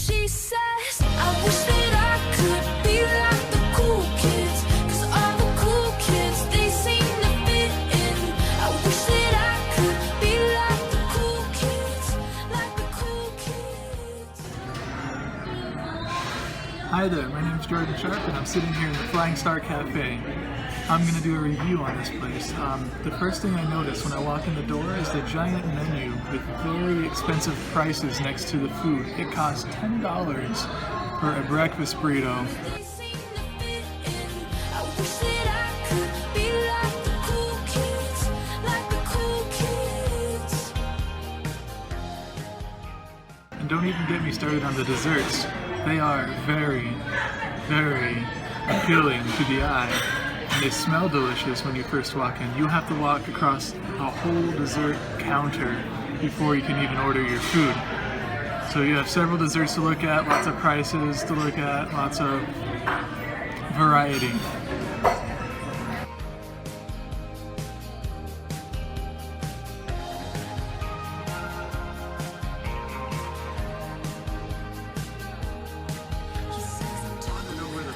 She says, I wish that I could be like the cool kids, 'cause all the cool kids, they seem to fit in. I wish that I could be like the cool kids, like the cool kids. Hi there, my name is Jordan Sharp and I'm sitting here in the Flying Star Cafe. I'm going to do a review on this place. The first thing I notice when I walk in the door is the giant menu with very expensive prices next to the food. It costs $10 for a breakfast burrito. They seem to fit in. I wish that I could be like the cool kids, like the cool kids. And don't even get me started on the desserts. They are very, very appealing to the eye. And they smell delicious when you first walk in. You have to walk across a whole dessert counter before you can even order your food. So you have several desserts to look at, lots of prices to look at, lots of variety.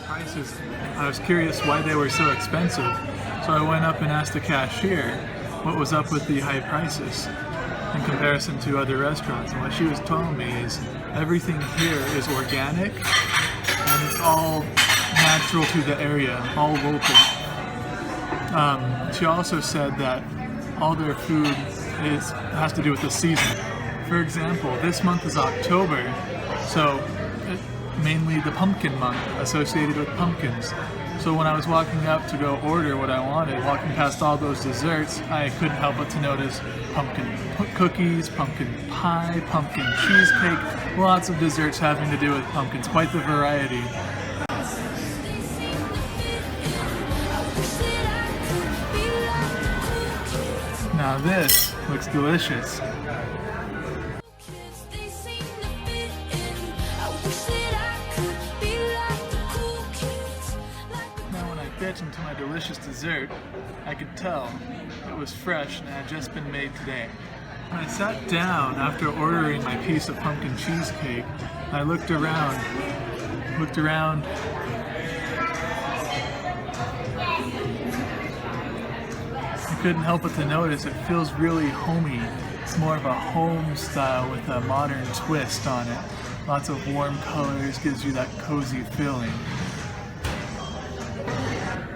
Prices. I was curious why they were so expensive, so I went up and asked the cashier what was up with the high prices in comparison to other restaurants. And what she was telling me is everything here is organic and it's all natural to the area, all local. She also said that all their food has to do with the season. For example, this month is October, so mainly the pumpkin month associated with pumpkins. So when I was walking up to go order what I wanted, walking past all those desserts, I couldn't help but to notice pumpkin cookies, pumpkin pie, pumpkin cheesecake, lots of desserts having to do with pumpkins, quite the variety. Now this looks delicious. They seem to fit in. I wish that I could be like the cool kids, like the Now when I bit into my delicious dessert, I could tell it was fresh and had just been made today. When I sat down after ordering my piece of pumpkin cheesecake, I looked around. I couldn't help but to notice it feels really homey. It's more of a home style with a modern twist on it. Lots of warm colors, gives you that cozy feeling.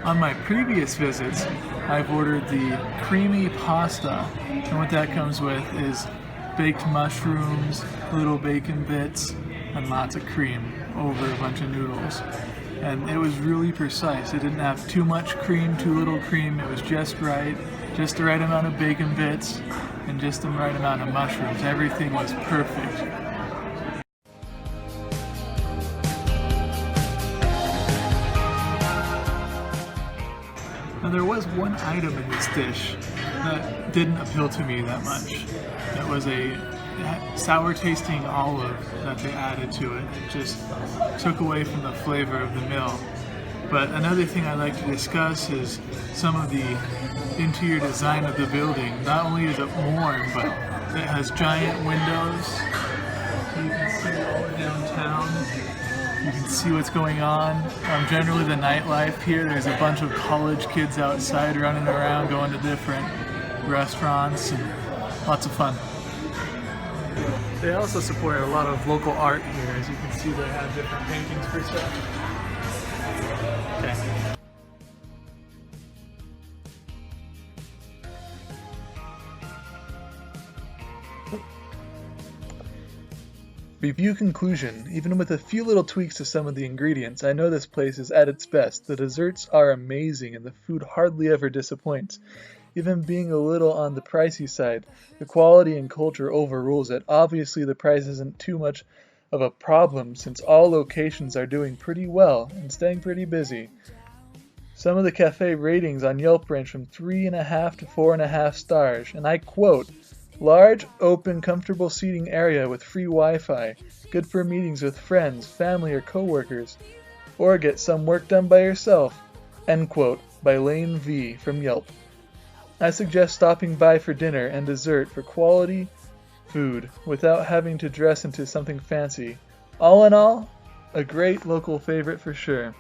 On my previous visits, I've ordered the creamy pasta, and what that comes with is baked mushrooms, little bacon bits, and lots of cream over a bunch of noodles. And it was really precise. It didn't have too much cream, too little cream. It was just right, just the right amount of bacon bits, and just the right amount of mushrooms. Everything was perfect. Now there was one item in this dish that didn't appeal to me that much. It was a sour tasting olive that they added to it. It just took away from the flavor of the meal. But another thing I'd like to discuss is some of the interior design of the building. Not only is it warm, but it has giant windows. You can see all downtown. You can see what's going on. Generally the nightlife here, there's a bunch of college kids outside running around, going to different restaurants, and lots of fun. They also support a lot of local art here. As you can see, they have different paintings for sale. Okay. Review conclusion. Even with a few little tweaks to some of the ingredients, I know this place is at its best. The desserts are amazing and the food hardly ever disappoints. Even being a little on the pricey side, the quality and culture overrules it. Obviously the price isn't too much of a problem since all locations are doing pretty well and staying pretty busy. Some of the cafe ratings on Yelp range from 3.5 to 4.5 stars, and I quote, "Large, open, comfortable seating area with free Wi-Fi, good for meetings with friends, family, or coworkers, or get some work done by yourself," end quote, by Lane V from Yelp. I suggest stopping by for dinner and dessert for quality food without having to dress into something fancy. All in all, a great local favorite for sure.